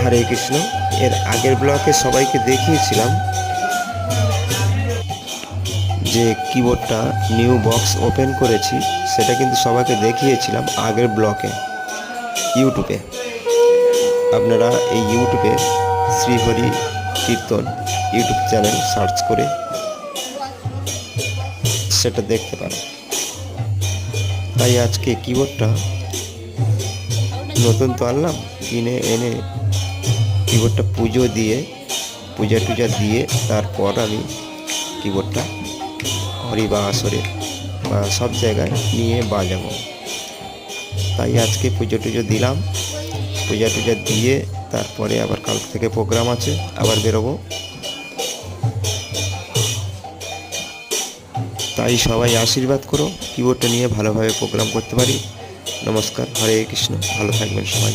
হরে কৃষ্ণ। এর আগের ব্লকে সবাইকে দেখিয়েছিলাম যে কিবোর্ডটা নিউ বক্স ওপেন করেছি, সেটা কিন্তু সবাইকে দেখিয়েছিলাম আগের ব্লকে ইউটিউবে। আপনারা এই ইউটিউবে শ্রীহরি কীর্তন ইউটিউব চ্যানেল সার্চ করে সেটা দেখতে পারেন। তাই আজকে কিবোর্ডটা নতুন তো আনলাম, কিনে এনে কিবোর্ডটা পূজা টুজা দিয়ে তারপর আমি কিবোর্ডটা হরি বা আসরে বা সব জায়গায় নিয়ে বাজাবো। তাই আজকে পুজো টুজো দিলাম, পূজা টুজা দিয়ে তারপরে আবার কাল থেকে প্রোগ্রাম আছে, আবার বেরোবো। তাই সবাই আশীর্বাদ করো কিবোর্ডটা নিয়ে ভালোভাবে প্রোগ্রাম করতে পারি। নমস্কার, হরে কৃষ্ণ, ভালো থাকবেন সবাই।